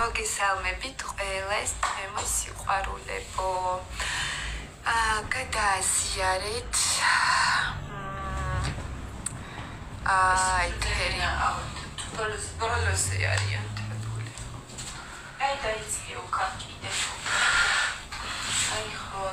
მოგესალმებით ყველას, ჩემო სიყვარულებო. გადააზიარეთ. ეთერი. ბოლოსე არიან თებული. დაიწყე უკან კიდე. აი ხო,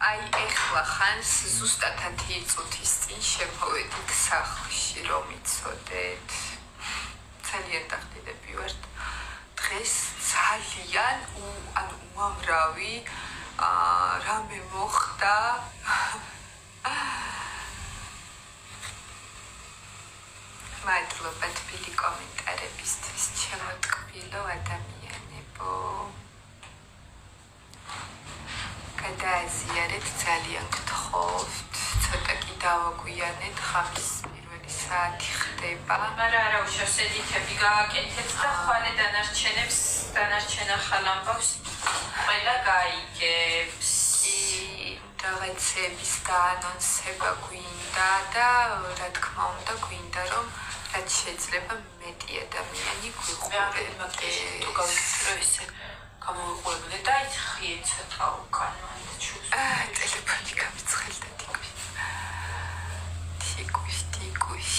აი ეხლა ხანს ზუსტად 10 წუთის წინ შემოვედით სახლში რომ იცოდეთ. ძალიან დახტიდები ვართ. დღეს ძალიან უამრავი რამე მოხდა. მადლობა თბილი კომენტარებისთვის, ჩემო ტკბილო ადამიანებო. გადააზიარეთ, ძალიან გთხოვთ, ცოტა კი დავაგვიანეთ, ხამის პირველი საათი ხდება. მაგრამ არა უშავს ედიტები გააკეთეთ და ხვალე დანარჩენ ახალ ამბავს ყველა გაიგებს. რაღაცების დაანონსება გვინდა და რა თქმა უნდა გვინდა რომ რაც შეიძლება მეტი ადამიანი გვიყურებდეს. თუ გავიქრო ესე გამოვიყურებოდე და იხიე ცოტა უკან ტელეფონი გამიცხელდა ტიკვიშ.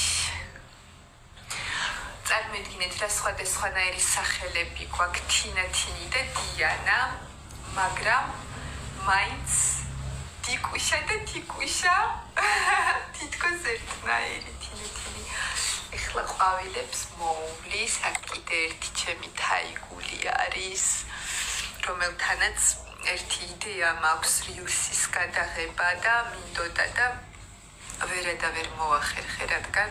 წარმოიდგინეთ რა სხვადასხვანაირი სახელები გვაქვს თინათინი და დიანა, მაგრამ მაინც ტიკვიშა და ტიკვიშა თითქოს ერთნაირი თინათინი. ეხლა ყვავილებს მოვლის, აქ კიდე ერთი ჩემი თაიგული არის, რომელთანაც ერთი იდეა მაქვს rilsis გადაღება და მინდოდა და ვერ მოახერხე, რადგან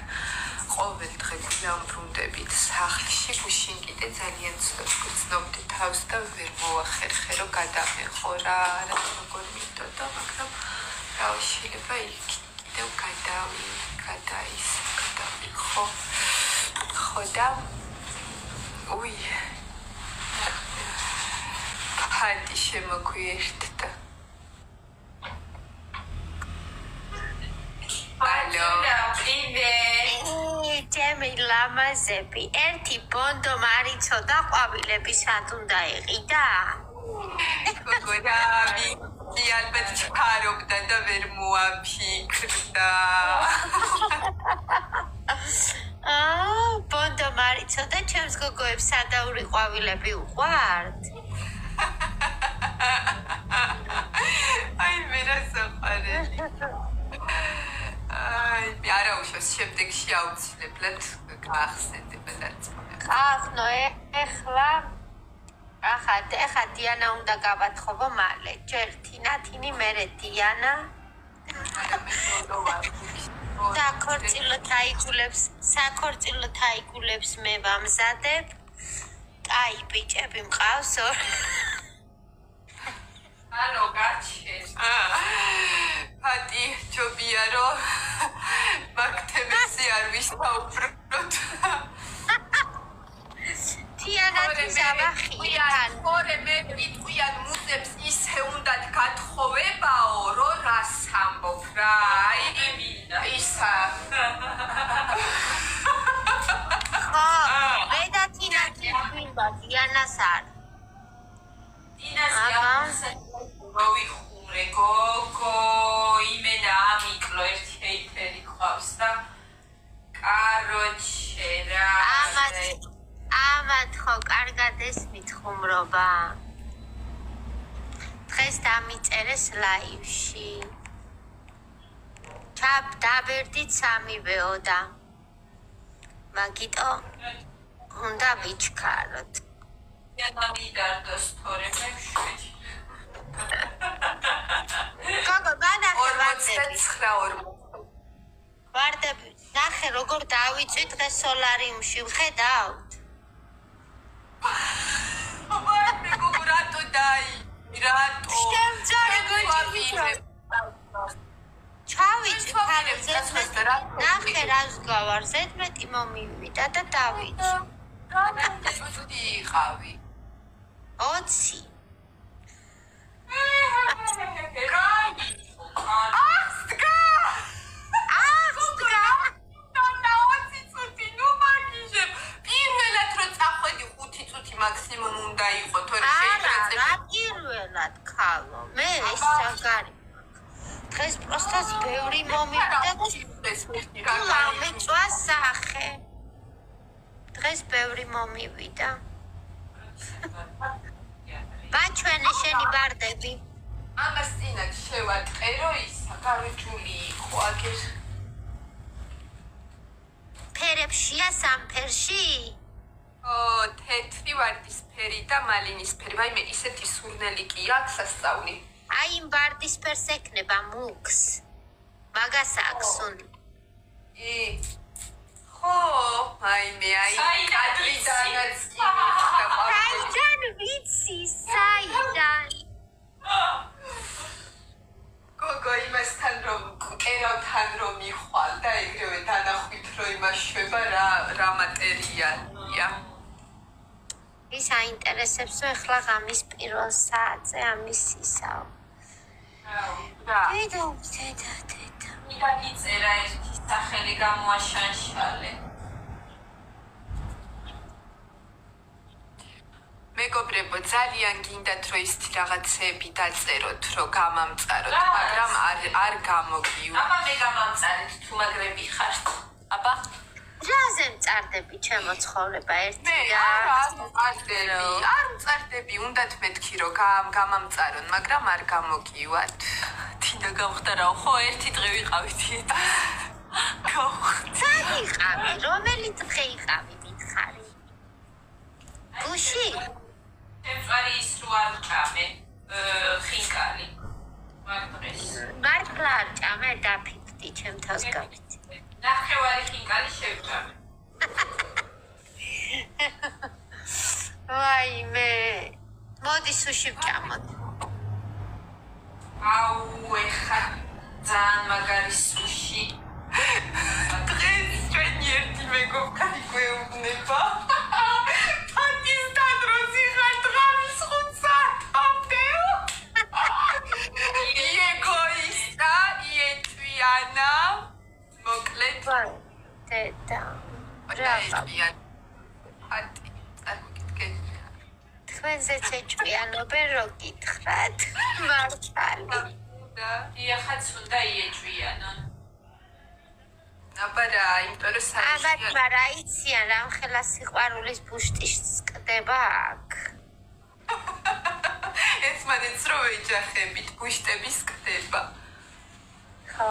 ყოველ დღე გვიამბრუნდებით სახლში, გუშინ კიდე ძალიან ცნობდი თავს და ვერ მოახერხე რომ გადამეხო რა როგორ მინდოდა, მაგრამ რა შეიძლება კიდევ გადაიხო. ხო და უი ფანტი შემოგვიერთდა. ალო, ჩემი ლამაზები, ერთი ბონდო მარიცოდა ყვავილების ატუნდა ეყიდა. გოგორავი, ალბათ ჩქარობდა და ვერ მოაფიქრდა. ბონდო მარიცოდა, ჩემს გოგოებს სადაური ყვავილები უყვართ? აი მერასაყარელი. აი არა უშავს შემდეგში აუცილებლად გაახსენდება დარწმუნება. ახლა ეხლა დიანა უნდა გავათხოვო მალე. ჯერ თინათინი, მერე დიანა. საქორწილო თაიგულებს მე ვამზადებ. აი ბიჭები მყავს ალო გაჩეს. ფატი ჯობია რომ მაგთებსი არ ვისაუბროთ. თიანათი ზავახია. ორე მე ვიტყვიან მუზებს ისე უნდათ გათხოვებაო, რომ რას ამბობ რა. აი ისა. ხო, მე და თინათი ვიმბა დიანას არ. დინას მოვიხურე გოგო, იმენა ამიკლო ერთი ჰეიტერი ყავს და კაროჩე რა. ამათ ხო კარგად ესმით ხუმრობა. დღეს დამიწერეს ლაივში. დაბერდით სამივეო და მაგიტო უნდა ვიჩქაროთ. მიდარდოს თორე მე შვედი. გოგო განახე 49 ვარდები. ნახე როგორ დავიწვი დღეს სოლარიუმში, ვხედავთ? მე გოგო რატო რატო? შემძარე გოჩი. ჩავიწვი ქალზე. ნახე რას გავარ, ზედმეტი მომივიდა და დავიწვი. განაცდი იყავი. 20. რა ქალო, მე ეს საგარი. დღეს პროსტას ბევრი მომივიდა. მეწვა სახე. დღეს ბევრი მომივიდა. ბაჩვენე შენი ბარდები. ამას წინათ შევატყერო ისა, გარუჭული იყო აგერ. ფერებშია სამფერში? თეთრი ვარდისფერი და მალინისფერი. ვაიმე, ისეთი სურნელი კი აქვს სასწაული. აი იმ ვარდისფერს ექნება მუქს. მაგას აქვს უნი. ხო, ვაიმე, აი კადრიდანაც კი მიხდა. საიდან ვიცი, საიდან? გოგო იმასთან რომ კერავთან რომ მიხვალ და ეგრევე დანახვით რომ იმაშვება რა მატერიალია. ის აინტერესებს რომ ეხლა ღამის პირველ საათზე ამის ისაო. დედა. მიდან იწერა ერთი სახელი გამოაშანშალე. მეგობრებო, ძალიან გინდათ რომ ისეთი რაღაცები დაწეროთ, რომ გამამწაროთ, მაგრამ არ გამოგივა. აბა მე გამამწარეთ თუ მაგრები ხართ. აბა რაზე მწარდები ჩემო ცხოვრება ერთი და არ მწარდები, უნდათ მეთქი რომ გამამწარონ, მაგრამ არ გამოგივათ. თინა გამხდარაო, ხო ერთი დღე ვიყავით. ვიყავი, რომელი დღე იყავი მითხარი? გუში? ჩემწვარი ის რო არ ჭამე, ხინკალი. მაგდრეს. მართლა არ ჭამე, დაფიქდი ჩემ თავს გავიცი. ნახევარი ხინკალი შევჭამე. ვაიმე. მოდი სუში ვჭამოთ. აუ, ეხა ძალიან მაგარი სუში. დღეს ჩვენი ერთი მეგობარი გვეუბნება. პაკისტან როზი ხარ ღამის 5 საათამდე. ეგოისტა, იეჭვიანა. მოკლედ. დედა. თქვენზე ეჭვიანობენ რო გითხრათ. მართალი. ეხაც უნდა იეჭვიანონ. აბა რა, იმიტომ რომ აბა რა იციან რამხელა სიყვარულის ბუშტის წკდება აქ. ეს მანიც რო ეჯახებით, ბუშტების კდება. ხო.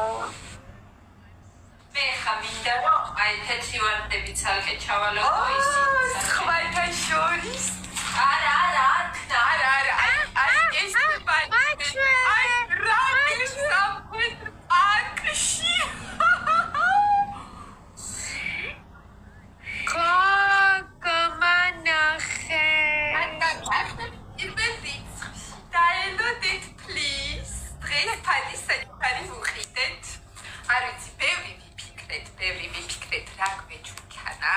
მე ხა მინდა რომ აი თეთრი ვარდები ცალკე ჩავალო ისიც. ხვალთა შორის. არა, ეს ბაჩვე. აი რა გისამქეთ აკში. კომანახე. დაელოდეთ please. დღეს ფადისაკარი ვუხიდეთ. არ ვიცი, ბევრი ვიფიქრეთ, რა გვეჩვექანა.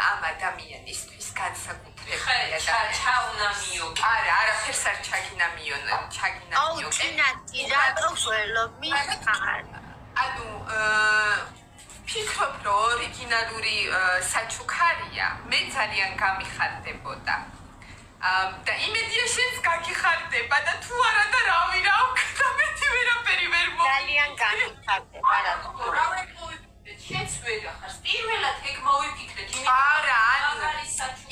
ამ ადამიანისთვის განსაკუთრებია და ჩაუნამიო. არა, არაფერს არ ჩაგინამიო. აუ, წინათი, რატო გველო მიხარ? ანუ ფიქრობ, რომ ორიგინალური საჩუქარია, მე ძალიან გამიხარდებოდა. და იმედია შენს გაგიხარდება და თუ არა და რავი რა ვქნა მეტი ვერაფერი ვერ მოვიდა. ძალიან გამიხარდება რა. შენც ვეგახარს. პირველად ეგ მოვიფიქრეთ. არა,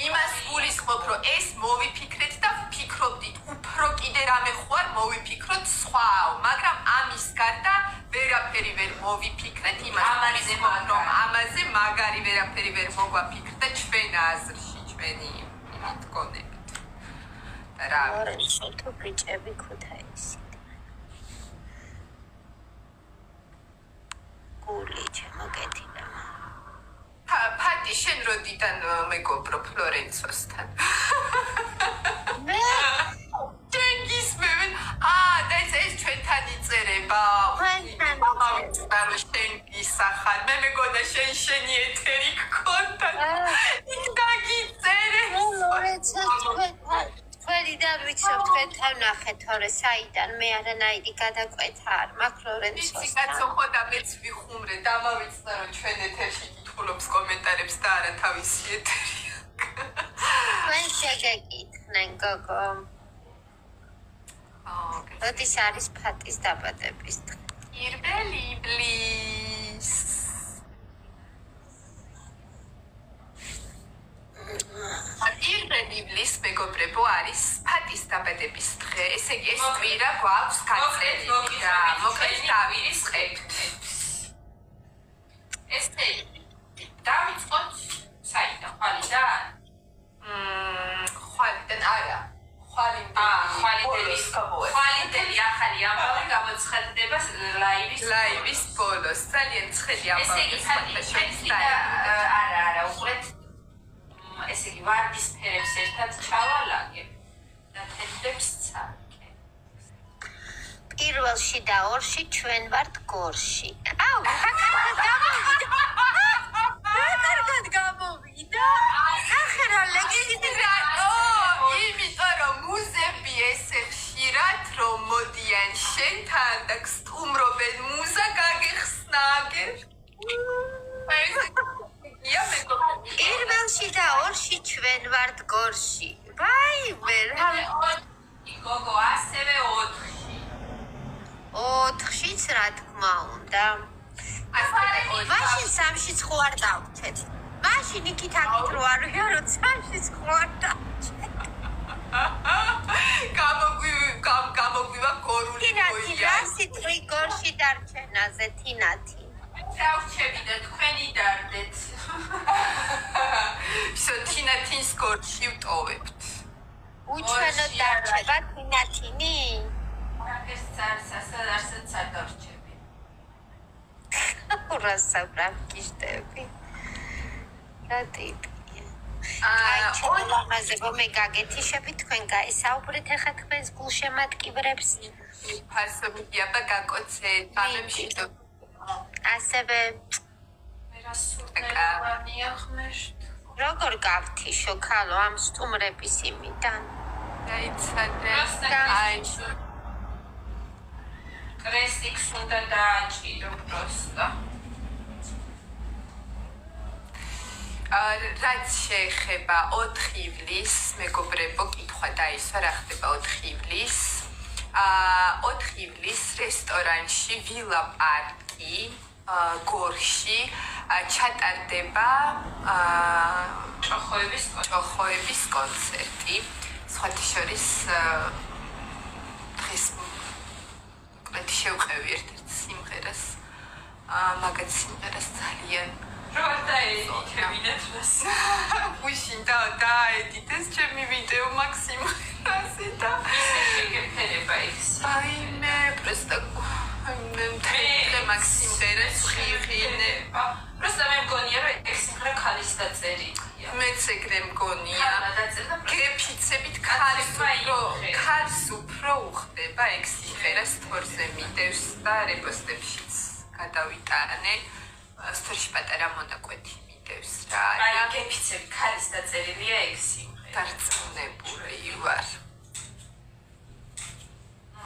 იმას გულისხმობ, რომ ეს მოვიფიქრეთ და ვფიქრობდით, უფრო კიდე რამე ხوار მოვიფიქროთ სხვაო, მაგრამ ამის გარდა ვერაფერი ვერ მოვიფიქრეთ, იმას გულისხმობ, რომ ამაზე მაგარი ვერაფერი ვერ მოგვაფიქრდა ჩვენ აზრში, ჩვენი მდგომებით. რა თუ ბიჭები ქუთაისი. გული ჩემოგეთინა. ფატი შენ როდიდან მეგობრო ფლორენცოსთან? მე გისმევენ? და ეს ჩვენთან იწერება. და შენ გისახარ. მე მეგონა შენი ეთერი გქონდა. იქ დაგიწერე. თქვენი და ვიცნობ თქვენთან ნახეთ, თორე საიდან მე არანაირი გადაკვეთა არ მაქვს ფლორენცოსთან. იცი კაცო, ხო და მეც ვიხუმრე, დამავიწყდა რომ ჩვენ ეთერში გითხულობს კომენტარებს და არა თავისი ეთერი. თქვენ შეგეკითხნენ, გოგო. როდის არის ფატის დაბადების დღე? პირველი იბლის. პირველი იბლის მეგობრებო არის ფატის დაბადების დღე. ესე იგი ეს კვირა გვაქვს გაწეული და მოკლედ დავიწყებთ. ესე დავიწყოთ საიდან ხვალიდან? ხვალიდან არა. ხვალინდელი ახალი ამბავი გამოცხადდება ლაივის ბოლოს. ძალიან ცხელი ამბავი. არა, უყურეთ. ესე იგი ვარდისფერებს ერთად ჩავალაგე და თეთრებს წარკე. პირველში და ორში ჩვენ ვართ გორში. აუ, კარგად გამოვიდა. ახლა რა ლეგენდი იმიტომ რომ მუზები ესე ხშირად რომ მოდიან შენთან და გსტუმრობენ მუზა გაგეხსნა აგერ. პირველში და ორში ჩვენ ვართ გორში. ვაიმე, რა გოგო ასევე 4-ში. 4-შიც რა თქმა უნდა. მაშინ 3-შიც ხო არ დავჩეთ. მაშინ იქით აქით რო არ ვიყო, რომ 3-შიც ხო არ დავჩეთ. გამოგვივა გორული თინათი რა სიტყვი გორში დარჩენაზე თინათი. დავჩები და თქვენი დარდეთ. თინათინს გორში ვტოვებთ. უჩვენო დარჩება თინათინი? ეს არსაც არ დავჩები. ურასაბრა გიშტები. რა ტიპია. აი ჩოლამაზებო მე გაგეთიშები თქვენ გაისაუბრეთ ახლა თქვენს გულშემატკივრებს. ფასობია და გაკოცე თამემშიტო. ასევე მე რა სულთნია ხმეშთ. როგორ გავთიშო ქალო ამ სტუმრების იმიდან? დაიცადე. აი კრესტიქს უნდა დააჭირო პროსტა. რაც შეეხება 4 ივლის, მეგობრებო, კითხვა დაისვა, რა ხდება 4 ივლის. 4 ივლის რესტორანში ვილა პარკი გორში ჩატარდება ჭოხოების კონცერტი. სხვათა შორის დღეს შევყევი ერთ-ერთ სიმღერას. მაგაც სიმღერას ძალიან უშინ დაედიტეს ჩემი ვიდეო მაქსიმალაზე და აი მე პროსტა მე მაქსიმალს ხიღინე პროსტა მე მგონია რომ ეს სიმღერა ქალის დაწერილია მეც ეგრე მგონია გეფიცებით ქალს უფრო უხდება ეგ სიმღერა სტორზე მიდევს და რეპოსტებშიც გადავიტანე სტორში პატარა მონაკვეთი მიდევს რა აი გეფიცები ქალის დაწერილია ეგ სიმღერა დარწმუნებული ვარ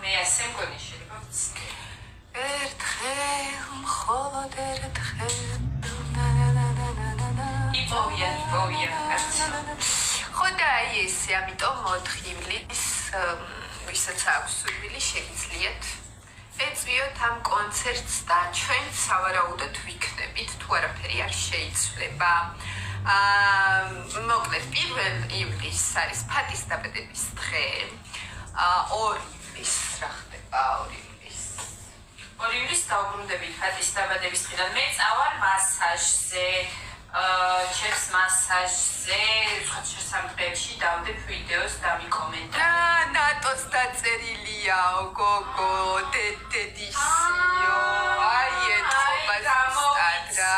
მე ასე მგონი შეიძლება ერთხელ მხოლოდ ერთხელ იპოვია ხო და აი ესე ამიტომ 4 ივლის ვისაც აქვს სურვილი შეგიძლიათ ეწვიოთ ამ კონცერტს და ჩვენ სავარაუდოდ ვიქნებით თუ არაფერი არ შეიცვლება მოკლედ 1 ივლის არის ფატის დაბადების დღე 2 ივლის რა ხდება 2 ივლის დავბრუნდებით ფატის დაბადების დღიდან მე წავალ მასაჟზე ჩემს მასაჟზე სხვა სამდღეებში დავდებ ვიდეოს და მიკომენტარ ნატოს დაწერილიაო გოგო დედისიო აი ეთყობას რა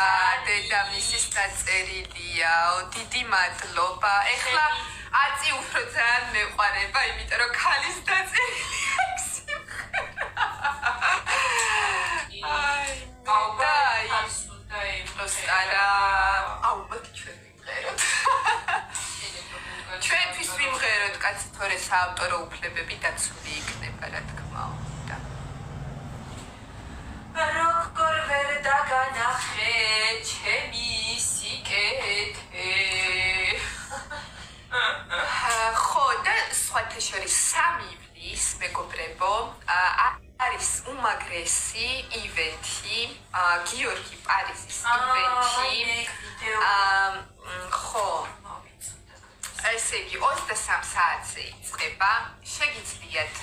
დედამისის დაწერილიაო დიდი მადლობა ეხლა აწი უფრო ძალიან მეყვარება იმიტომ რომ ქალის დაწერილია არა აუბათ ჩვენ ვიმღეროთ ჩვენთვის ვიმღეროთ კაცი თორე საავტორო უფლებები დაცული იქნება რა თქმა უნდა როგორ ვერ დაგანახე ჩემი სიკეთე ხო და სხვათა შორის 3 ივლის მეგობრებო არის უმაგრესი ივენთი გიორგი პარიზის ივენთი ხო ესე იგი 23 საათზე იწყება შეგიძლიათ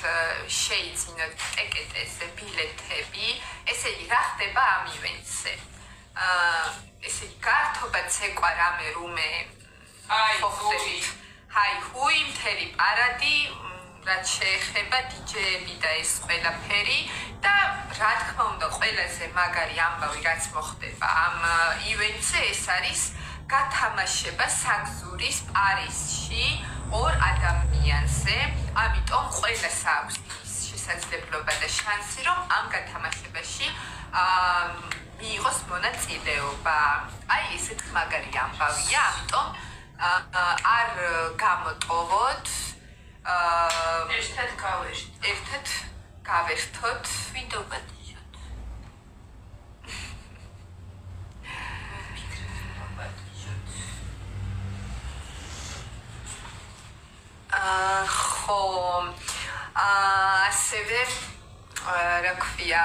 შეიძინოთ ტიკეტებზე ბილეთები ესე იგი რა ხდება ამ ივენთზე ესე იგი გართობაც ეკვა რამე რუმე აი ჰუი მთელი პარადი რაც შეეხება დიჯეები და ეს ყველაფერი და რა თქმა უნდა ყველაზე მაგარი ამბავი რაც მოხდება ამ ივენთზე ეს არის გათამაშება საგზურის პარიზში 2 ადამიანზე ამიტომ ყველას აქვს შესაძლებლობა და შანსი რომ ამ გათამაშებაში მიიღოს მონაწილეობა აი ესეთი მაგარი ამბავია ამიტომ არ გამოტოვოთ ერთად გავერთოთ ვიდეო პატიჟოთ ხო ასევე რა ქვია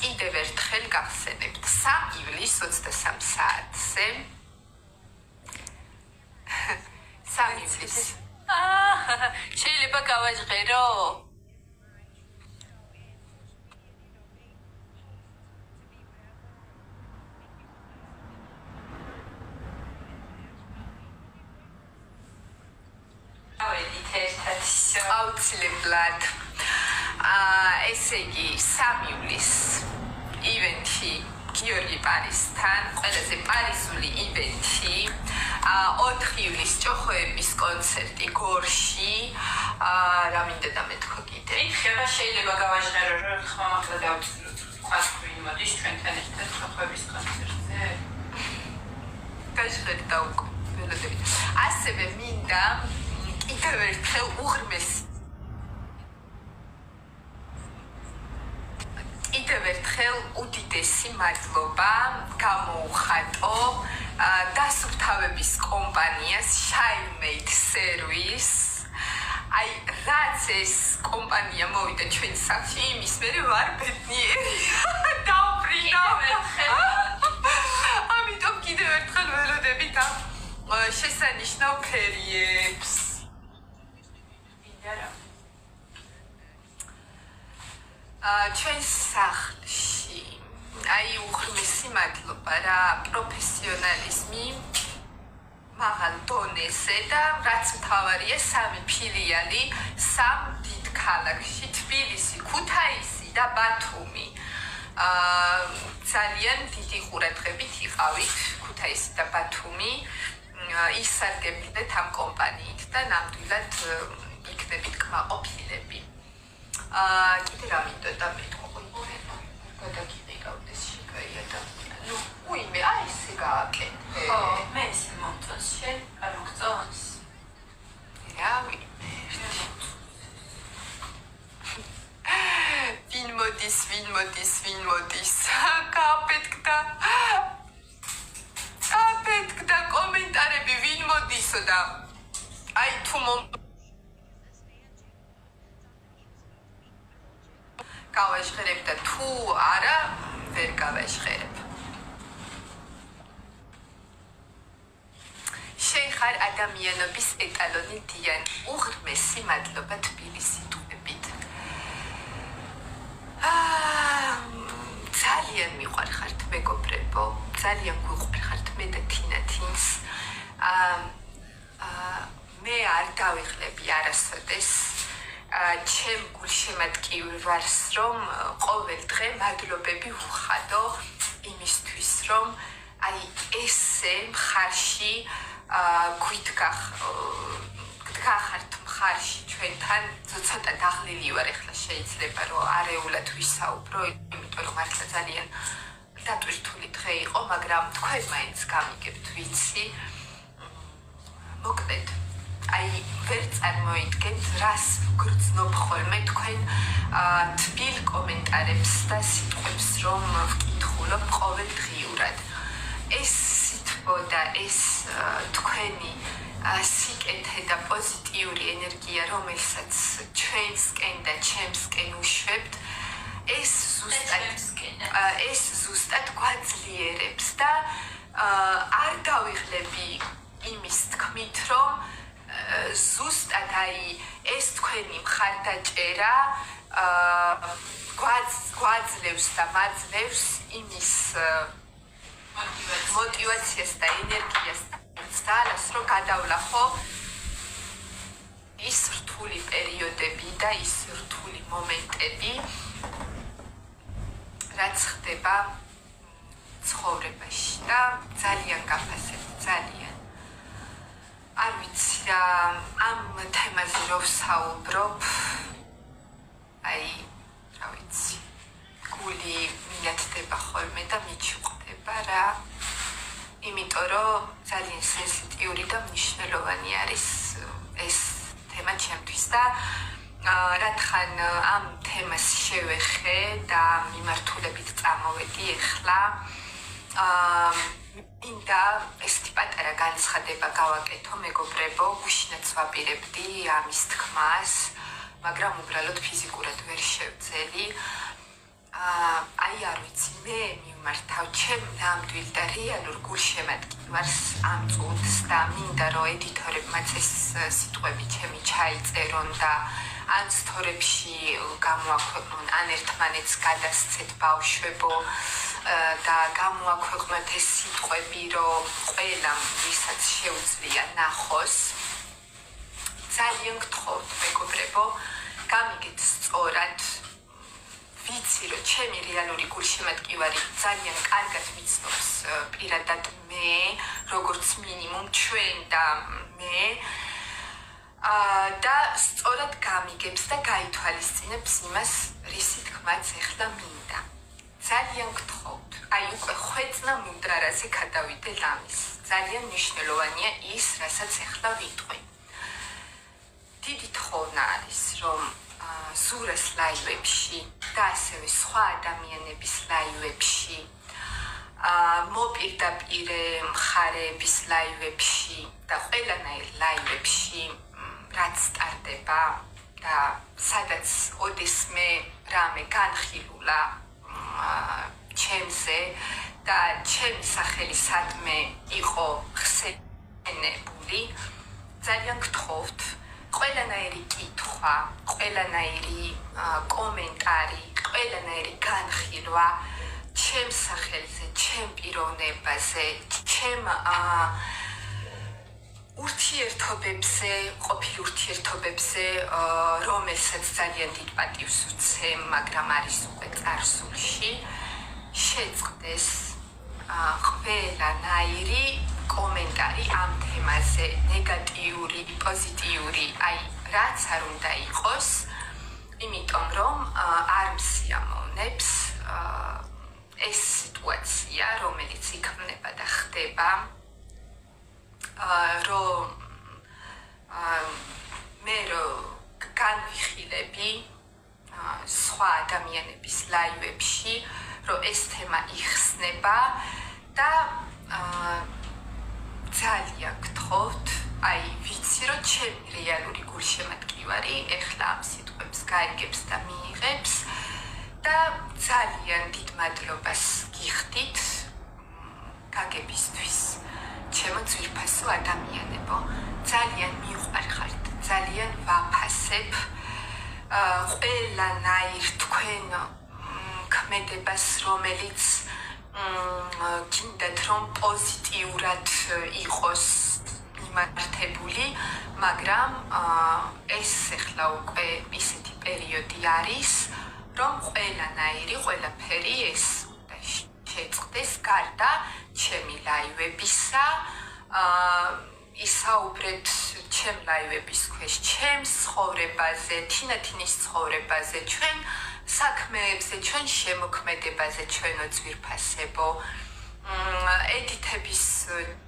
კიდევ ერთხელ გახსენებთ 3 ივლისს 23 საათზე 3 ივლისს შეიძლება გავაჟღერო აუცილებლად ესე იგი 3 ივლისს ივენთი გიორგი პარიზთან ყველაზე პარიზული ივენთი 4 ივლისს ჭოხოების კონცერტი გორში რა მინდა და მეთქო კიდე ეხება შეიძლება გავაჟღერო რომ ხომ ახლა დავწიროთ ყასკვი მოდის ჩვენთან ერთად ჭოხოების კონცერტზე გაჟღერდა უკვე ველოდებით ასევე მინდა კიდევ ერთხელ უღრმესი კიდევ ერთხელ უდიდესი მადლობა გამოუხატო დასუფთავების კომპანიას Shine-Made Service აი რაც ეს კომპანია მოვიდა ჩვენს სახლში იმის მერე ვარ ბედნიერი დავბრინა ამიტომ კიდევ ერთხელ ველოდებით ამ შესანიშნავ ფერიებს ჩვენს სახლში აი უღრმესი მადლობა რა პროფესიონალიზმი მაღალ დონეზე და რაც მთავარია 3 ფილიალი 3 დიდ ქალაქში თბილისი, ქუთაისი და ბათუმი ძალიან დიდი ყურადღებით იყავით ქუთაისი და ბათუმი ისარგებლეთ ამ კომპანიით და ნამდვილად იქნებით კმაყოფილები კიდე რა მინდოდა მეთქო გადაგიყავდეს შეგაია და ნუ უიმე აი ესე გააკეთე ხო მე ესე მომწონს შენ არ მოგწონს რა ვიმე ვინ მოდის კაპეთკდა კომენტარები ვინ მოდისო და აი თუ გავაჟღერებ და თუ არა ვერ გავაჟღერებ შენ ხარ ადამიანობის ეტალონი დიან უღრმესი მადლობა თბილისი თუებით ძალიან მიყვარხართ მეგობრებო ძალიან გვიყვარხართ მე და თინა თინს მე არ დავიღლები არასოდეს ჩემ გულშემატკივრ ვარს რომ ყოველ დღე მადლობები ვუხადო იმისთვის რომ აი ესე მხარში გახართ მხარში ჩვენთან ცოტა დაღლილი ვარ ეხლა შეიძლება რომ არეულად ვისაუბრო იმიტომ რომ მართლა ძალიან დატვირთული დღე იყო მაგრამ თქვენ მაინც გამიგებთ ვიცი მოკლედ აი ვერ წარმოიდგენთ რას გრძნობ ხოლმე თქვენ თბილ კომენტარებს და სიტყვებს რომ ვკითხულობ ყოველდღიურად ეს და ეს თქვენი სიკეთე და პოზიტიური ენერგია, რომელსაც ჩვენსკენ და ჩემსკენ უშვებთ, ეს ზუსტად გვაძლიერებს და არ დავიღლები იმის თქმით, რომ ზუსტად ეს თქვენი მხარდაჭერა გვაძლევს და მაძლევს იმის მოტივაციას და ენერგიას ძალას, რომ გადავლახო ის რთული პერიოდები და ის რთული მომენტები, რაც ხდება ცხოვრებაში და ძალიან გაფასებთ, ძალიან. არ ვიცი რა ამ თემაზე რო ვსაუბრობ, რა ვიცი, გული მინათდება ხოლმე და მიჩუქდება რა. იმიტომ რომ ძალიან სენსიტიური და მნიშვნელოვანი არის ეს თემა ჩემთვის და რათხან ამ თემას შევეხე და მიმართულებით წამოვედი ახლა მინდა ესეთი პატარა განცხადება გავაკეთო, მეგობრებო, გუშინაც ვაპირებდი ამის თქმას, მაგრამ უბრალოდ ფიზიკურად ვერ შევძელი. არ ვიცი, მე მიმართავ ჩემ ნამდვილ და რეალურ გულშემატკივარს ამ წუთს და მინდა რომ ედიტორებმაც ეს სიტყვები ჩემი ჩაიწერონ და ან სტორებში გამოაქვეყნონ, ან ერთმანეთს გადასცეთ ბავშვებო და გამოაქვეყნოთ ეს სიტყვები, რომ ყველამ ვისაც შეუძლია ნახოს. ძალიან გთხოვთ, მეგობრებო, გამიგეთ სწორად. ვიცი, რომ ჩემი რეალური გულშემატკივარი ძალიან კარგად ვიცნობს პირადად მე, როგორც მინიმუმ ჩვენ და მე და სწორად გამიგებს და გაითვალისწინებს იმას, რისი თქმაც ახლა მინდა. ძალიან გთხოვთ, უკვე ხვეწნა მუდარაზე გადავიდე ლამის. ძალიან მნიშვნელოვანია ის, რასაც ახლა ვიტყვი. დიდი თხოვნა არის, რომ ზურას ლაივებში და ასევე სხვა ადამიანების ლაივებში, მოპირდაპირე მხარეების ლაივებში და ყველანაირ ლაივებში, რაც სტარტდება და სადაც ოდესმე რამე განხილულა ჩემზე და ჩემი სახელი სადმე იყო ხსენებული, ძალიან გთხოვთ, ყველანაირი კითხვა, ყველანაირი კომენტარი, ყველანაირი განხილვა ჩემ სახელზე, ჩემ პიროვნებაზე, ჩემ ურთიერთობებზე, ყოფილ ურთიერთობებზე, რომელსაც ძალიან დიდ პატივს ვცემ, მაგრამ არის უკვე წარსულში, შეწყდეს ყველანაირი კომენტარი ამ თემაზე, ნეგატიური, პოზიტიური, რაც არ უნდა იყოს, იმიტომ რომ არ მსიამოვნებს ეს სიტუაცია, რომელიც იქმნება და ხდება, რომ მე განვიხილები სხვა ადამიანების ლაივებში, რომ ეს თემა იხსნება და ძალიან გთხოვთ, ვიცი, რომ ჩემი რეალური გულშემატკივარი ეხლა ამ სიტყვებს გაიგებს და მიიღებს და ძალიან დიდ მადლობას გიხდით გაგებისთვის. ჩემო ძვირფასო ადამიანებო, ძალიან მიყვარხართ, ძალიან ვაფასებ ყველანაირ თქვენ ქმედებას, რომელიც გინდათ რომ პოზიტიურად იყოს მიმართებული, მაგრამ ეს ახლა უკვე ისეთი პერიოდი არის, რომ ყველანაირი, ყველაფერი ეს უნდა შეწყდეს გარდა ჩემი ლაივებისა, ისაუბრეთ ჩემ ლაივების ქვეშ, ჩემს ცხოვრებაზე, თინათინის ცხოვრებაზე, ჩვენ საქმეებზე, ჩვენ შემოქმედებაზე, ჩვენო ძვირფასებო, ედიტების,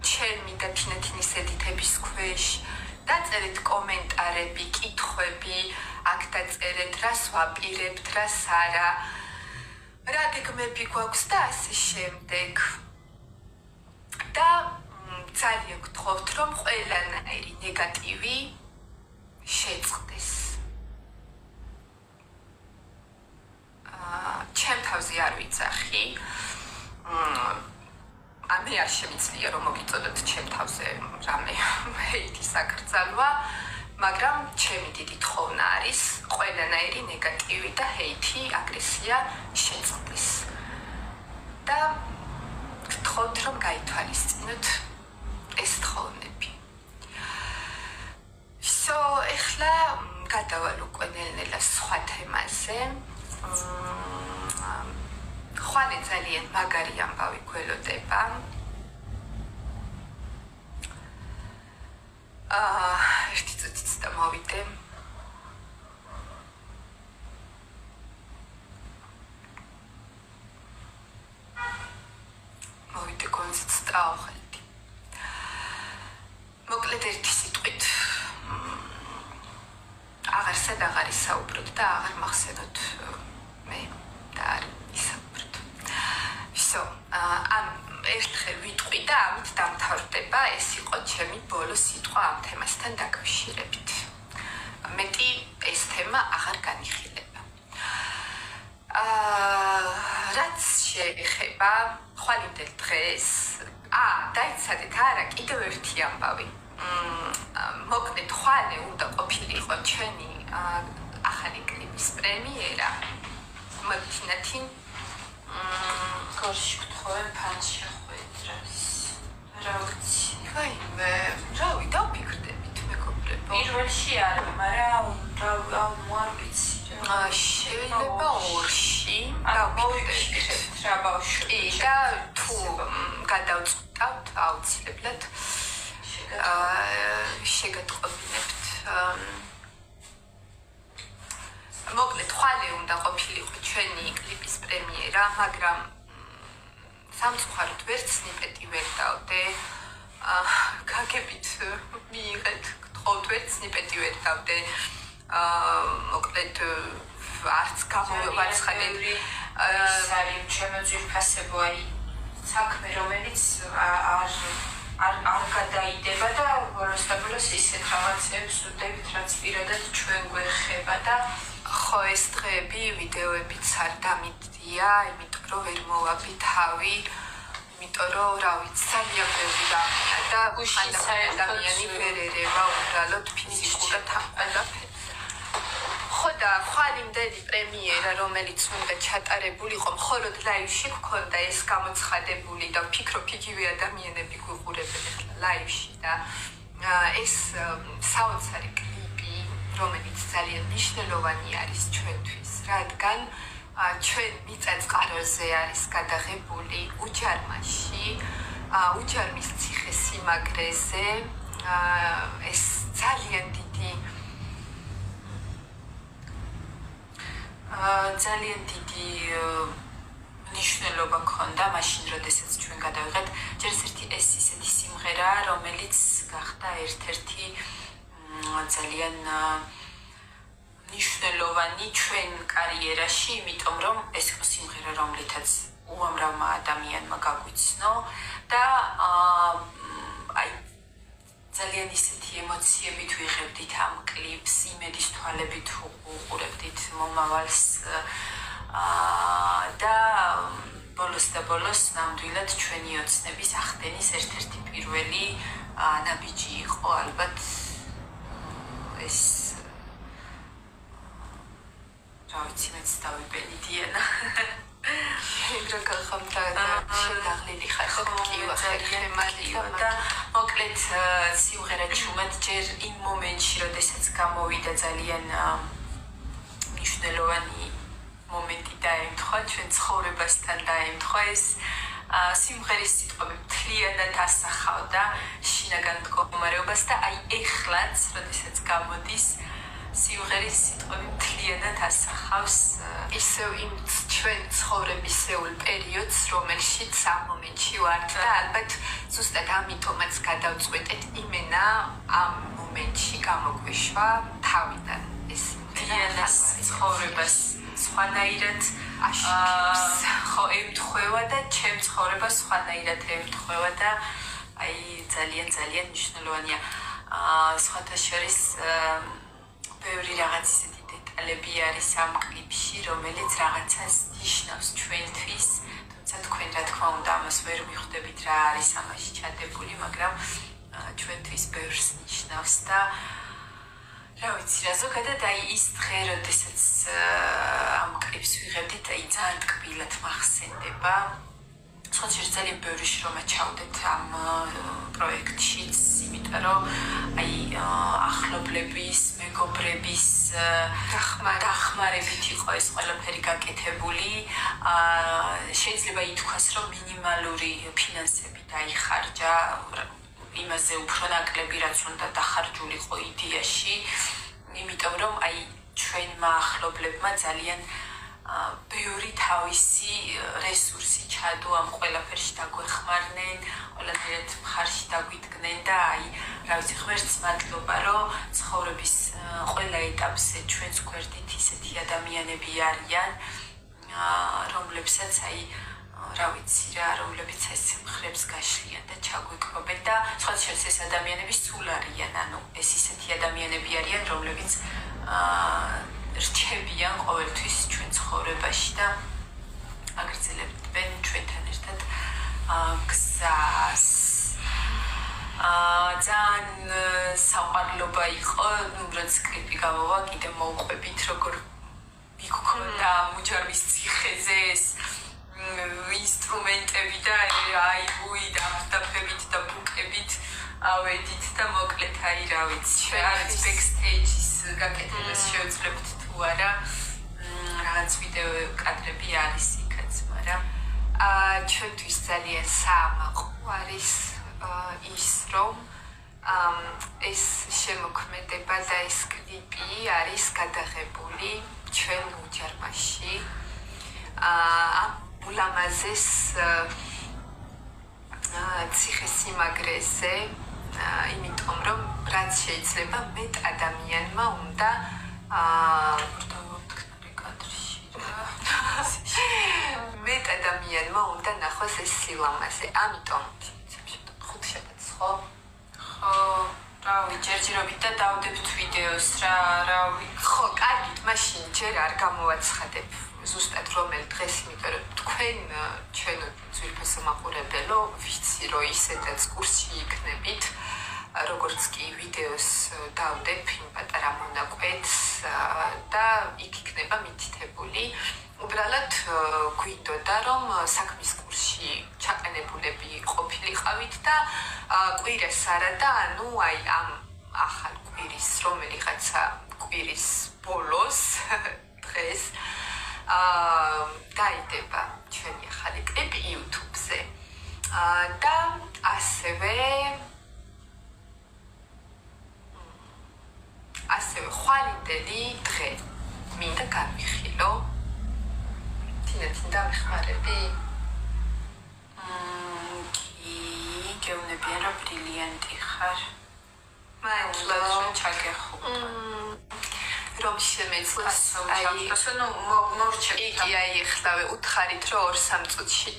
ჩემი და თინათინის ედიტების ქვეშ, დაწერეთ კომენტარები, კითხვები, აქ დაწერეთ, რას ვაპირებთ, რას არა, რა გეგმები გვაქვს და ასე შემდეგ. და ძალიან გთხოვთ, რომ ყველანაირი ნეგატივი შეწყდეს. ჩემ თავზე არ ვიცახი. მე არ შემიძლია რომ მოგიწოდოთ ჩემ თავზე რამე ჰეიტი საკრძალვა, მაგრამ ჩემი დიდი თხოვნა არის ყველანაირი ნეგატივი და ჰეიტი, აგრესია შეწყდეს. და გთხოვთ რომ გაითვალისწინოთ ეს თხოვნები. ეხლა გადავალ უკვე ნელ-ნელა სხვა თემაზე. ხვალე ძალიან მაგარი ამბავი გველოდება. ერთი წუთიც და მოვიდე. მოვიდე კონცერტს დავხელდი. მოკლედ ერთი სიტყვით აღარსად აღარ ისაუბროთ და აღარ მახსენოთ მე და არ ისაუბროთ. ამ ერთხელ ვიტყვი და ამით დამთავრდება. ეს იყო ჩემი ბოლო სიტყვა ამ თემასთან დაკავშირებით. მეტი ეს თემა აღარ განიხილება. რაც შეეხება ხვალინდელ დღეს, დაიცადეთ არა, კიდევ ერთი ამბავი. მოკლედ ხვალე უნდა ყოფილიყო ჩვენი ახალი კლიპის პრემიერა. მაგთინათინ გორში გთხოვენ ფანს შეხვედრას. რა ვიცი. რავი, დავფიქრდებით მეგობრებო. პირველში არა, მაგრამ არ ვიცი. შეიძლება ორში დავფიქრდებით რა ბავშვი. და თუ გადავწყვიტავთ აუცილებლად შეგატყობინებთ. მოკლედ ხვალე უნდა ყოფილიყო ჩვენი კლიპის პრემიერა, მაგრამ სამწუხაროდ ვერც სნიპეტი ვერ დავდე. გაგებით მიიღეთ, გთხოვთ, ვერც სნიპეტი ვერ დავდე. მოკლედ არც გამოვაცხადეთ. ეს არის ჩემო ძვირფასებო, აი საქმე, რომელიც არ გადაიდება და ბოლოს და ბოლოს ისეთ რაღაცებს ვდებით, რაც პირადად ჩვენ გვეხება და ხო, ეს დღეები ვიდეოებიც არ დამიდია, იმიტომ რომ ვერ მოვაბი თავი, იმიტომ რომ რა ვიცი, ძალიან ბევრი რამეა და ადამიანი ვერ ერევა უბრალოდ ფიზიკურად ყველაფერს. ხო და ხვალინდელი პრემიერა, რომელიც უნდა ჩატარებულიყო, მხოლოდ ლაივში გქონდა ეს გამოცხადებული და ვფიქრობ იგივე ადამიანები გვიყურებენ ახლა ლაივში და ეს საოცარი კლიპი, რომელიც ძალიან მნიშვნელოვანი არის ჩვენთვის, რადგან ჩვენ მიწა-წყაროზე არის გადაღებული უჯარმაში, უჯარმის ციხესიმაგრეზე. ეს ძალიან დიდი მნიშვნელობა ქონდა მაშინ, როდესაც ჩვენ გადავიღეთ. ჯერ ერთი ეს ისეთი სიმღერა, რომელიც გახდა ერთ-ერთი ძალიან მნიშვნელოვანი ჩვენ კარიერაში, იმიტომ რომ ეს იყო სიმღერა, რომლითაც უამრავმა ადამიანმა გაგვიცნო და აი ძალიან ისეთი ემოციებით ვიღებდით ამ კლიპს, იმედის თვალებით უყურებდით მომავალს და ბოლოს ნამდვილად ჩვენი ოცნების ახდენის ერთ-ერთი პირველი ნაბიჯი იყო ალბათ ეს რა ვიცი, მეც დავიბენი დიანა. ეგრე გახამდა შეგაღლილი ხარ კივა ხერხემალი და მოკლედ სიმღერა ჩუმად ჯერ იმ მომენტში, როდესაც გამოვიდა ძალიან მნიშვნელოვანი მომენტი დაემთხვა ჩვენ ცხოვრებასთან დაემთხვა ეს სიმღერის სიტყვები მთლიანად ასახავდა შინაგან მდგომარეობას და აი ეხლაც, როდესაც გამოდის სიმღერის სიტყვები მთლიანად ასახავს ისევ იმ ჩვენ ცხოვრებისეულ პერიოდს, რომელშიც ამ მომენტში ვართ და ალბათ ზუსტად ამიტომაც გადავწყვეტეთ იმენა ამ მომენტში გამოგვეშვა თავიდან ეს დიანას ცხოვრებას სხვანაირად აშიქებს. ხო, ემთხვევა და ჩემ ცხოვრებას სხვანაირად ემთხვევა და აი ძალიან მნიშვნელოვანია. სხვათა შორის ბევრი რაღაც ისეთი დეტალები არის ამ კლიპში, რომელიც რაღაცას ნიშნავს ჩვენთვის. თუმცა თქვენ რა თქმა უნდა ამას ვერ მიხვდებით რა არის ამაში ჩადებული, მაგრამ ჩვენთვის ბევრს ნიშნავს და რა ვიცი რა ზოგადად აი ის დღე როდესაც ამ კლიპს ვიღებდით აი ძალიან ტკბილად მახსენდება. სხვა ძალიან ბევრი შრომა ჩავდეთ ამ პროექტშიც, იმიტომ რომ აი ახლობლების, მეგობრების დახმარებით იყო ეს ყველაფერი გაკეთებული. შეიძლება ითქვას, რომ მინიმალური ფინანსები დაიხარჯა იმაზე უფრო ნაკლები, რაც უნდა დახარჯულიყო იდეაში, იმიტომ რომ აი ჩვენმა ახლობლებმა ძალიან ბევრი თავისი რესურსი ჩადო ამ ყველაფერში დაგვეხმარნენ, ყველანაირად მხარში დაგვიდგნენ და აი რა ვიცი ღმერთს მადლობა, რომ ცხოვრების ყველა ეტაპზე ჩვენს გვერდით ისეთი ადამიანები არიან, რომლებსაც აი რა ვიცი რა, რომლებიც ეს მხრებს გაშლიან და ჩაგვიკვებენ და სხვა შორის ეს ადამიანები სულ არიან, ანუ ეს ისეთი ადამიანები არიან, რომლებიც რჩებიან ყოველთვის ჩვენ ცხოვრებაში და აგრძელებენ ჩვენთან ერთად გზას. ძალიან საყვარლობა იყო, რაც კლიპი გამოვა, კიდე მოვყვებით, როგორ მიგქონდა მუჯარვის ციხეზე ეს ინსტრუმენტები და აი დაფებით და ბუკებით ავედით და მოკლედ აი რა ვიცი არის ბექსტეიჯის გაკეთებას შევძლებთ თუ არა რაღაც ვიდეო კადრები არის იქაც, მაგრამ ჩვენთვის ძალიან საამაყო არის ის რომ ეს შემოქმედება და ეს კლიპი არის გადაღებული ჩვენ უჯარმაში ულამაზეს ციხესიმაგრეზე, იმიტომ რომ რაც შეიძლება მეტ ადამიანმა უნდა მეტ ადამიანმა უნდა ნახოს ეს სილამაზე. ამიტომ 5 შაბათს ხო? რავი, ჯერჯერობით და დავდებთ ვიდეოს რა ხო, კარგით, მაშინ ჯერ არ გამოვაცხადებ ზუსტად რომელ დღეს, იმიტომ რომ თქვენ ჩვენ ძვირფასო მაყურებელო ვიცი რომ ისედაც კურსში იქნებით, როგორც კი ვიდეოს დავდებ იმ პატარა მონაკვეთს და იქ იქნება მითითებული. უბრალოდ გვინდოდა რომ საქმის კურსში ჩაყენებულები ყოფილიყავით და კვირას არა და ანუ აი ამ ახალ კვირის რომელიღაცა კვირის ბოლოს დღეს დაიდება ჩვენი ახალი კლიპი YouTube-ზე და ასევე ხვალინდელი დღე მინდა გამიხილო თინდა მეხმარები გეუბნებიან რომ ბრილიანტი ხარ მადლობა რომ ჩაგეხუთა რომ შემეძლეს აი ნუ მორჩები იგი აი ეხლავე უთხარით რომ 2-3 წუთში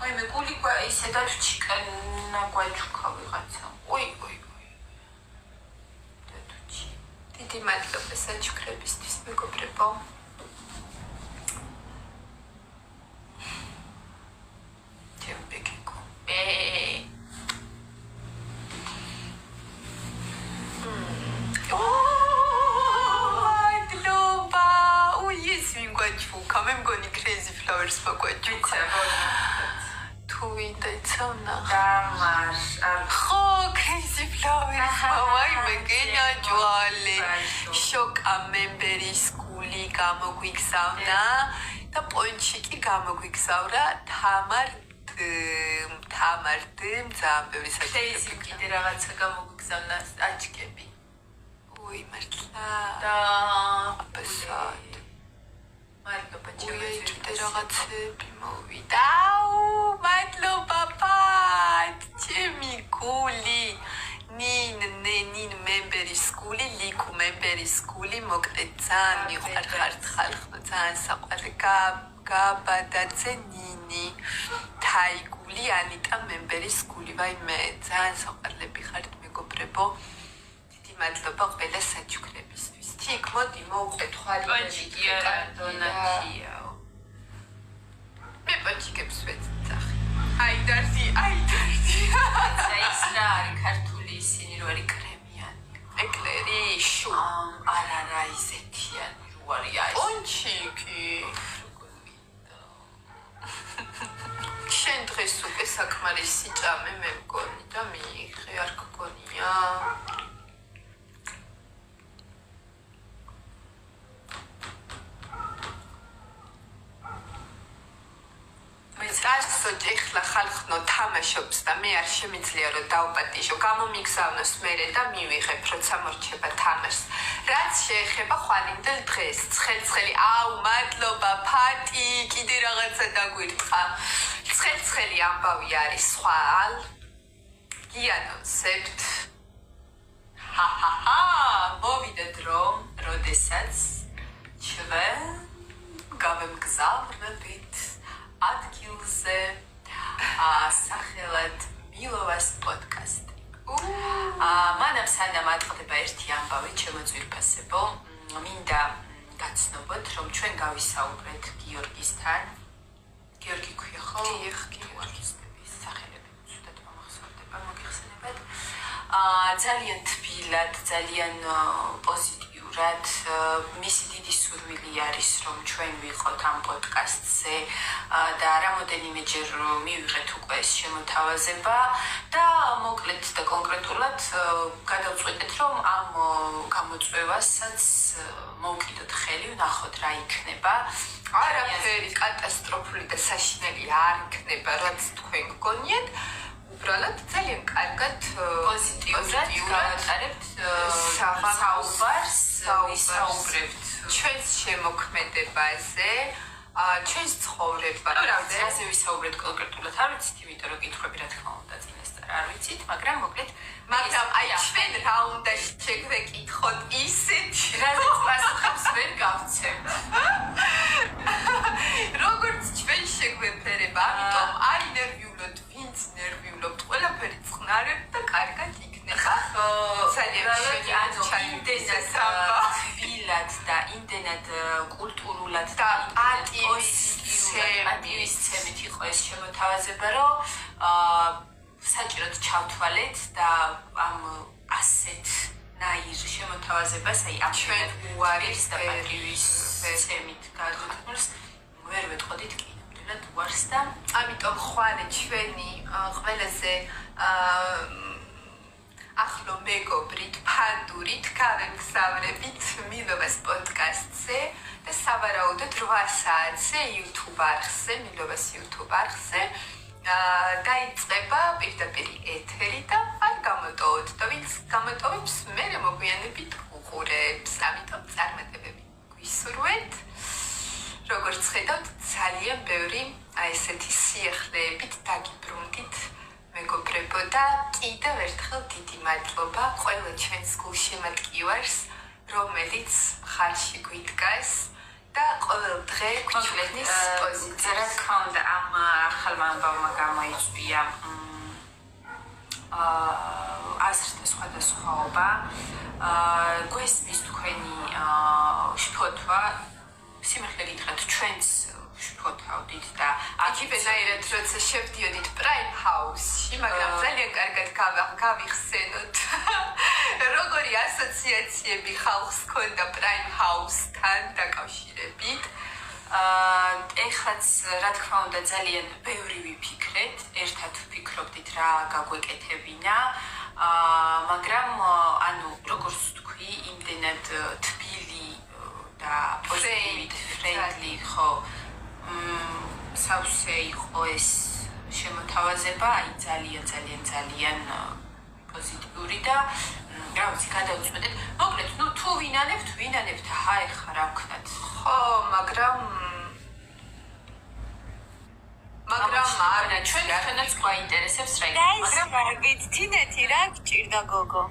აი მე გული ისედაც ჩიკანა გვაჩუქა ვიღაცა ой დიდი მადლობა საჩუქრებისთვის მეგობრებო ჩემპიკიკო მე მგონი crazy flowers მოგაჩუქა თუ ვინდა იცავნა დამარ ხო crazy flowers ვაი მეგენა ჯვალე შოკა მემბერის გული გამოგვიგზავნა და პონჩიკი გამოგვიგზავრა თამარდ ძალიან ბევრი საჭიროება კიდე რაღაცა გამოგვიგზავნა აჩკები ой მართლა და აბსოლუტურად მადლობა ჩემი რაღაცები მოვიდა. მადლობა პატ, ჩემი გული. ნინ მემბერის გული, ლიკუ მემბერის გული, მოკლედ ძალიან მიყვარხართ ხალხო, ძალიან საყვარელი გაბადაძე ნინი, თაიგული გული ანიტა მემბერის გული ვაიმე ძალიან საყვარლები ხართ მეგობრებო დიდი მადლობა ყველა საჩუქრებისთვის თიქ მოდი მოვყვეთ ხვალინები დონათიაო მე პოჩიკებს ვეძახი აი დარდი ის რა არის ქართული ისინი რო არის კრემიანი ეკლერი შუ არა ისეთიანი რო არის აი პონჩიკი შენ დღეს უკვე საკმარისი ჭამე მე მგონი და მიიღე არ გგონია წასო ეხლა ხალხნო თამაშობს და მე არ შემიძლია რომ დავპატიჟო გამომიგზავნოს მერე და მივიღებ როცა მორჩება თამაშს რაც შეეხება ხვალინდელ დღეს ცხელი აუ მადლობა ფატი კიდე რაღაცა დაგვირთხა ცხელი ამბავი არის ხვალ გიანონსებთ ჰაჰაჰა მოვიდა დრო როდესაც ჩვენ გავემგზავრებით ადგილზე სახელად მილოვას პოდკასტი. მანამ სანამ ატყდება ერთი ამბავი ჩემო ძვირფასებო, მინდა გაცნობოთ, რომ ჩვენ გავისაუბრეთ გიორგისთან. გიორგი ქვია ხო? გიორგის სახელები ცუდად მომახსოვდება, მოგიხსენებათ. ძალიან თბილად, ძალიან პოზიტიურად მისი დიდი სურვილი არის რომ ჩვენ ვიყოთ ამ პოდკასტზე და რამოდენიმეჯერ მივიღეთ უკვე ეს შემოთავაზება და მოკლედ და კონკრეტულად გადავწყვეტეთ რომ ამ გამოწვევასაც მოვკიდოთ ხელი ვნახოთ რა იქნება არაფერი კატასტროფული და საშინელი არ იქნება რაც თქვენ გგონიათ უბრალოდ ძალიან კარგად პოზიტიურად გავატარებთ საუბარს ვისაუბრებთ ჩვენს შემოქმედებაზე ჩვენს ცხოვრებაზე ასე ვისაუბრეთ კონკრეტულად არ ვიცით იმიტომ რომ კითხვები რა თქმა უნდა წინასწარ არ ვიცით მაგრამ მოკლედ აი ჩვენ რა უნდა შეგვეკითხოთ ისეთ რაზეც პასუხებს ვერ გავცემთ როგორც ჩვენ შეგვეფერება ამიტომ არ ნერვიულობთ ვინც ნერვიულობთ ყველაფერი წყნარებ და კარგად იქნება ძალიან იმდენად და იმდენად კულტურულად და პატივისცემით იყო ეს შემოთავაზება რომ საჭიროდ ჩავთვალეთ და ამ ასეთ ნაირ შემოთავაზებას აი ამ ჩვენ უარის და პატივისცემით გადმოთქმულს ვერ ვეტყოდით კი ნამდვილად უარს და ამიტომ ხვალე ჩვენი ყველაზე ახლო მეგობრით ფანდურით გავემგზავრებით მილოვას პოდკასტზე და სავარაუდოდ 8 საათზე YouTube არხზე მილოვას YouTube არხზე დაიწყება პირდაპირ ეთერი და არ გამოტოვოთ და ვინც გამოტოვებს მე მოგვიანებით უყურებს ამიტომ წარმატებები გვისურვეთ როგორც ხედავთ ძალიან ბევრი აი ესეთი სიახლეებით დაგიბრუნდით მეგობრებო და კიდევ ერთხელ დიდი მადლობა ყველა ჩვენს გულშემატკივარს რომელიც ხარში გვიდგას და ყოველ დღე გვჩვენის პოზიტივს რა თქმა უნდა ამ ახალმა ამბავმა გამოიწვია აზრთა სხვადასხვაობა გვესმის თქვენი შფოთვა სიმართლე გითხრათ ჩვენც შფოთავდით და აქიბენაირად როცა შევდიოდით პრაიმ ჰაუსში მაგრამ ძალიან კარგად გავიხსენოთ როგორი ასოციაციები ხალხს ქონდა პრაიმ ჰაუსთან დაკავშირებით ეხლაც რა თქმა უნდა ძალიან ბევრი ვიფიქრეთ ერთად ვფიქრობდით რა გაგვეკეთებინა მაგრამ ანუ როგორც თქვი იმდენად თბილი და ფრენდლი ხო სავსე იყო ეს შემოთავაზება აი ძალიან პოზიტიური და რა ვიცი გადავწყვეტეთ მოკლედ ნუ თუ ვინანებთ აი ხა რა ვქნათ ხო მაგრამ არა ჩვენ თქვენაც გვაინტერესებს რა მაგრამ ვიცით რა გჭირდა გოგო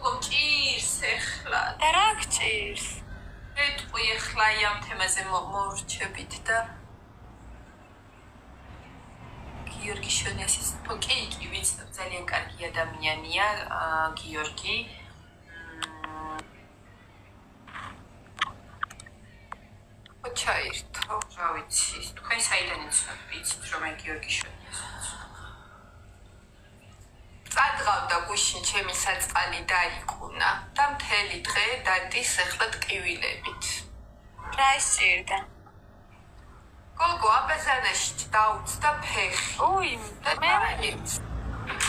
მჭირს ეხლა და რა გჭირს ეტყვი ეხლა ამ თემაზე მორჩებით და გიორგი შონიასის თოკი იგი ვიცნობ ძალიან კარგი ადამიანია გიორგი ჩაირთო რა ვიცი თქვენ საიდან იცით რომ მე გიორგი შონიას წადღავდა გუშინ ჩემი საწყალი დაიკუნა და მთელი დღე დადის ახლა ტკივილებით რა ისწირდა გოგო აბაზანაში დაუცდა ფეხი უი მე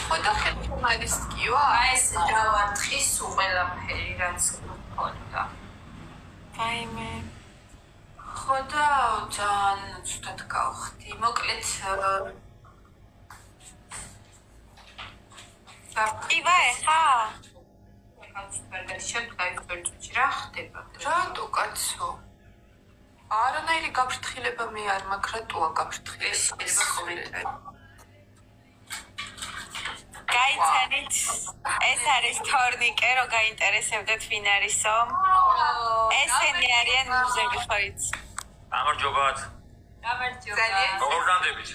ხოდა ხელმალის კივა ეს დავართხის უყელაფერი რაც მქონდა ვაიმე ხოდა ძალიან ცუდად გავხდი მოკლედ იბა ეხა რა ხდება რატო კაცო არანაირი გაფრთხილება მე არ მაქვს რატოა გაფრთხილება გაიცანით ეს არის თორნიკე რო გაინტერესებდეთ ვინ არისო ესენი არიან მუზები ხო იცი გამარჯობათ ძალიან როგორ განდებით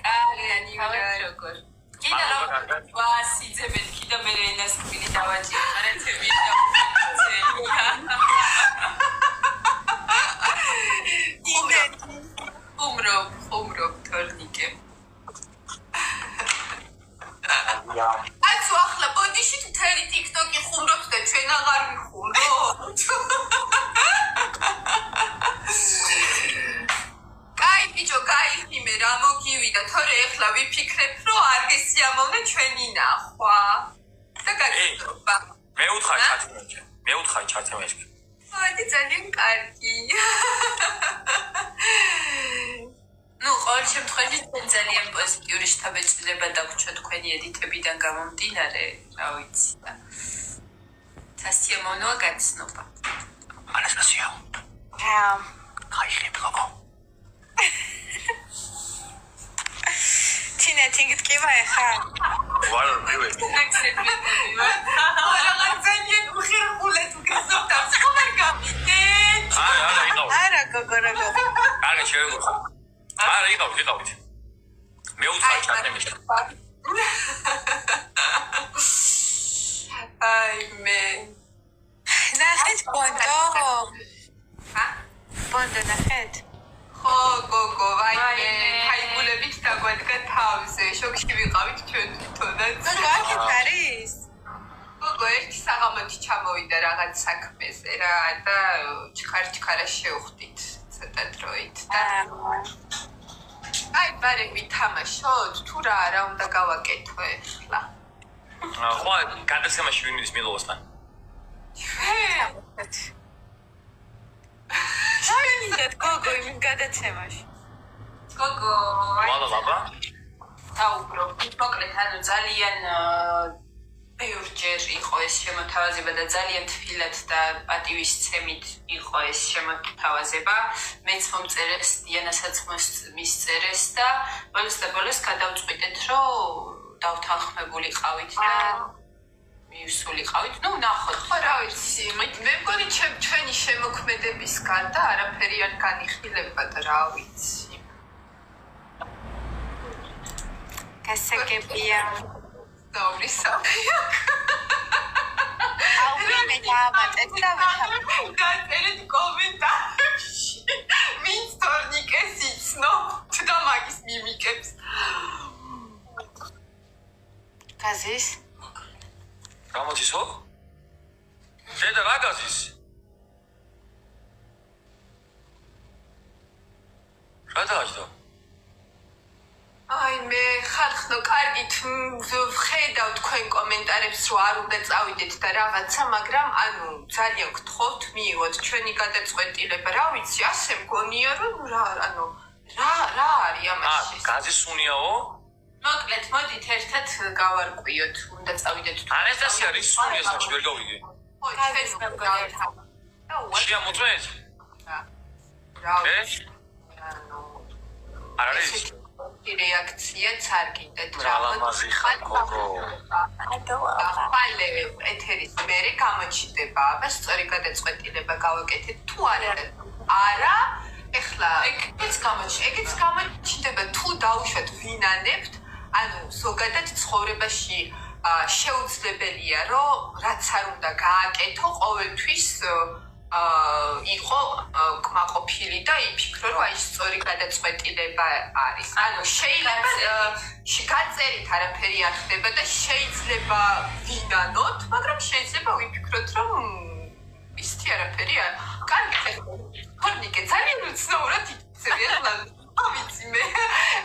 კალიანი როგორ კიდე რა ვასიძებეთ კიდე მე ენას კიდე დავაჭირე რეცები უმრო თორნიკე აცო ახლა ბოდიში მთელი TikTok-ი ხუმრობთ და ჩვენ აღარ ვიხუმრობთ კაი ბიჭო გაიხიმე რა მოგივიდა თორე ახლა ვიფიქრებ რომ არ გესიამოვნე ჩვენი ნახვა და გაგიწობა მე უთხარი ჩათემეჭი მოდი ძალიან კარგი ну ყოველ შემთხვევაში ძალიან პოზიტიური შთაბეჭდილება დაგვრჩა თქვენი ედიტებიდან გამომდინარე რა ვიცი და სასიამოვნოა გაცნობა ანასტასია რა გაიხები გოგო ჩინა თინგტკივა ეხა ვარ მივე არა ძალიან უხერხულა თუ გასწავდა ხომ გამიგეთ არა გოგო არა შეიძლება არა იყავით მე უთხარი ჩათემეჭი აი მე ნახეთ ბონდო ჰა ბონდო ნახეთ ხო გოგო ვაიმე ხაიბულებით დაგვადგა თავზე შოქში ვიყავით ჩვენ თვითონაც გოგო აქეთ არის გოგო ერთი საღამოთი ჩამოვიდა რაღაც საქმეზე რა და ჩქარ-ჩქარა შევხვდით ცოტა დროით და აი ბარე ვითამაშოთ თუ რა უნდა გავაკეთო ახლა ხო გადაცემაში ვინ მიდის მილოვოსთან ჩამინდეთ გოგო იმ გადაცემაში გოგო ვალა ლაბა დაუბრუნო მოკლედ ანუ ძალიან ბევრჯერ იყო ეს შემოთავაზება და ძალიან თბილად და პატივისცემით იყო ეს შემოთავაზება მეც მომწერეს დიანასაც მისწერეს და ბოლოს გადავწყვიტეთ რომ დავთანხმებულიყავით და მივსულიყავით ну ნახოთ ხო რა ვიცი მე მგონი ჩვენი შემოქმედების გარდა არაფერი არ განიხილებათ რა ვიცი გასაგებია დავრისავია აუვიმე დააბატეთ და გაწერეთ კომენტარებში ვინც თორნიკეს იცნობთ და მაგის მიმიკებს გაზის გამოდის ხო? დედა რა გაზის? რა დააჭდა? აი მე ხალხო კარგით ვხედავ თქვენ კომენტარებს რომ არ უნდა წავიდეთ და რაღაცა მაგრამ ანუ ძალიან გთხოვთ მიიღოთ ჩვენი გადაწყვეტილება რა ვიცი ასე მგონია რომ რა ანუ რა არის ამაში გაზის უნიაო? მოკლედ მოდით ერთად გავარკვიოთ უნდა წავიდეთ ანასტასია რის უნიასაც ვერ გავიგე ხო ჩვენ გავარკვიოთ შია მოწმეს? რა ანუ არ არის რეაქციაც არ გინდათ რა ლამაზი ხარ გოგო ხალე ეთერის მერე გამოჩნდება აბა სწორი გადაწყვეტილება გავაკეთეთ თუ არა არა ეხლა ეგეც გამოჩნდება თუ დავუშვათ ვინანებთ, ანუ ზოგადად ცხოვრებაში შეუძლებელია, რომ რაც არ უნდა გააკეთო, ყოველთვის იყო კმაყოფილი და იფიქრო, რომ აი სწორი გადაწყვეტილება არის. ანუ შეიძლება გაწერით არაფერი არ ხდება და შეიძლება ვინანოთ, მაგრამ შეიძლება ვიფიქროთ, რომ ისეთი არაფერი არ. კარგი, თორნიკე ძალიან უცნაურად იწევი ახლა. ავიცი მე.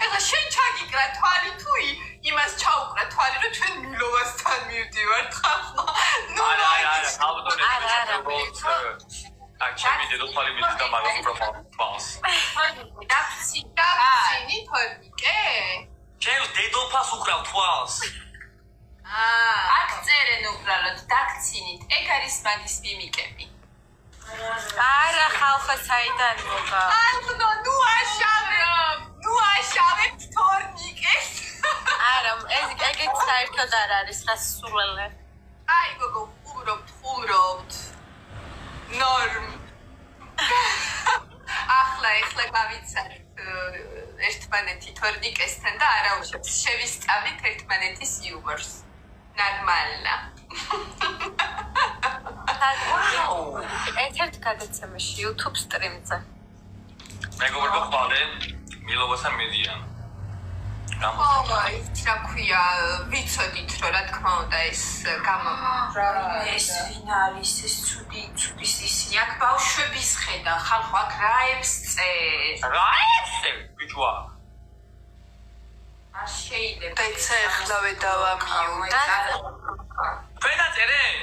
ეხლა შენ ჩაგიკრა თვალი თუ იმას ჩაუკრა თვალი, რომ ჩვენ მილოვასთან მივდივართ ხახლა. ნუ არა, ჩემი დედოფალი მის და მაგას უფრო ფავს. დაქცინი თორნიკე? ჩემს დედოფალს უკრავ თვალს. აქ წერენ უბრალოდ დაქცინით. ეგ არის მაგის მიმიკები. არა ხალხო საიდან მოგა ნუ აშავებ თორნიკეს. არა ეგეც საერთოდ არ არის გასულელე აი გოგო ხუმრობთ ნორმ ახლა გავიცარეთ ერთმანეთი თორნიკესთან და არაუშავს შევისწავლით ერთმანეთის იუმორს ნორმალა ერთ-ერთ გადაცემაში YouTube სტრიმზე მეგობრებო ხვალე მილოვასთან მედიან რა ქვია ვიცოდით რომ რა თქმა უნდა ეს ეს ვინ არის ეს ცუდი ისინი აქ ბავშვების ხედა ხალხო აქ რაებს წერს ბიჭვა არ შეიძლება და ცა ახლავე დავამიუდა თქვენ დაწერენ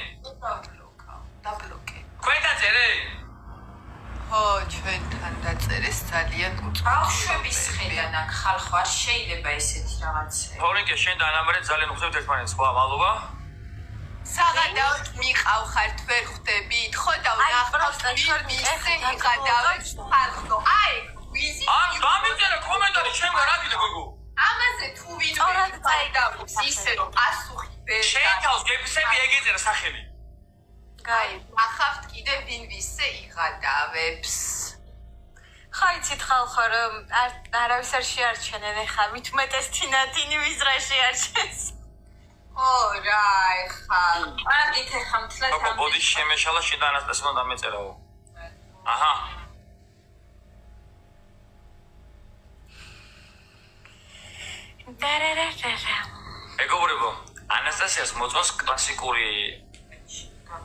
დაბლოკე თქვენ დაწერენ ო ჩვენთან დაწერეს ძალიან ბავშვების ხედან აქ ხალხო არ შეიძლება ესეთი რაღაცა თორინკე შენ და ანამარე ძალიან უხსევთ ერთმანეთს ხო მადლობა საღადაოდ მიყავხართ ვერ ხვდებით ხო და ვნახავთ მისე იყადავთ ხალხო აი ვიზი ან გამიწერე კომენტარი ჩემგან რა გიდე გოგო ამაზე თუ ვინმე წაიდავს ისე რომ პასუხი ვერ შენ თავს გეფსები ეგეწერა სახელი გაი ახავთ კიდე ვინ ვისე იყადავებს ხო იცით ხალხო რომ არავის არ შეარჩენენ ეხლა მით უმეტეს თინათინი ვიზრა შეარჩენს ო რა ეხლა კარგით ეხლა მთლად ოკო ბოდი შემეშალა შენ და ანასტასიამ დამეწერაო აჰა მეგობრებო ანასტასიას მოწონს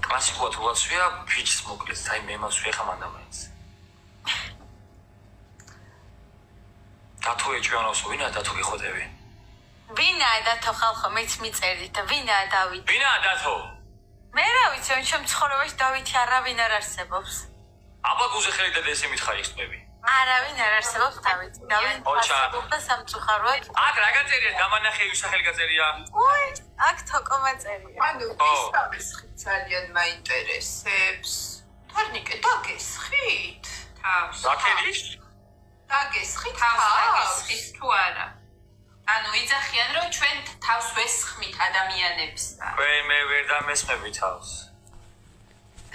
კლასიკურად როლაცვია ფიჩს მოკლედ აი მე მასვე ხა მანდა მაინც დათო ეჭვიანოსო ვინაა დათო გიხოდები ვინაა დათო ხალხო მეც მიწერდით და ვინაა დავითი ვინაა დათო მე რა ვიცი რომ ჩემ ცხოვრებაში დავითი არავინ არ არსებობს აბა გუზე ხელი და ესე მითხარი ის ტები არავინ არ არსებობს დავითი არსებობს და სამწუხაროდ აქ რა გაწერია გამანახე ის სახელი გაწერია უი აქ თოკომა წერია ანუ ის ძალიან მაინტერესებს თორნიკე დაგესხით თავს დაკედის დაგესხით თავს თუ არა ანუ იძახიან რომ ჩვენ თავს ვესხმით ადამიანებს და მე ვერ დამესმები თავს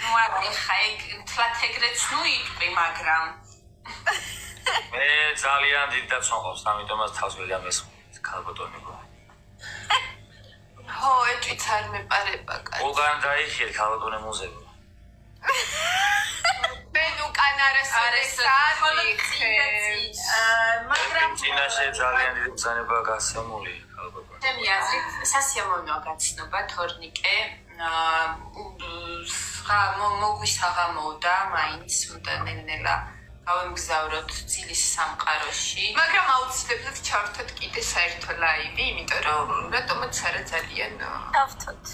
ნუ არა ხა ეგ თლათ ეგრეც ნუ იყვი მაგრამ მე ძალიან დიდ დაცვამყავს ამიტომაც თავს ვერ დამესმები ქალბატონებო ხო ეჭვიც არ მეპარება კაცი უკან დაიხიერ ქალბატონებოზე მენ უკან არასოდეს მაგრამ წინაშე ძალიან დიდი ბრძანება გასამული ქალბატონი ჩემი აზრით სასიამოვნოა გაცნობა თორნიკე მოგვისაღამო და მაინც უნდა ნელ-ნელა გავემგზავროთ ძილის სამყაროში მაგრამ აუცილებლად ჩავერთოთ კიდე საერთო ლაივი იმიტომ რომ რატომაც არა ძალიან დავთოთ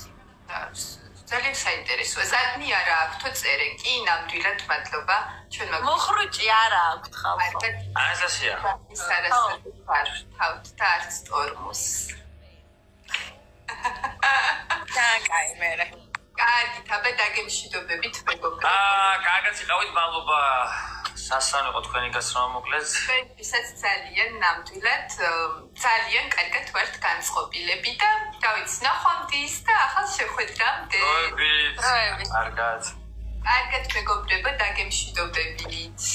ძალიან საინტერესოა ზადნი არა აქვთო წერენ კი ნამდვილად მადლობა ჩვენ მოხრუჭი არა აქვთ ხალხო ანასტასია ის არასოდეს არ თავთ და არც ტორმოს და კაი მერე კარგი თაბა დაგემშვიდობებით მეგობრებო კარგად იყავით მადლობა სასანო თქვენი გასწრომა მოკლედ ჩვენთვისაც ძალიან ნამდვილად ძალიან კარგად ვართ განწყობილები და დავით ნახვამდის და ახალ შეხვედრამდე კარგად კარგად მეგობრებო დაგემშვიდობებით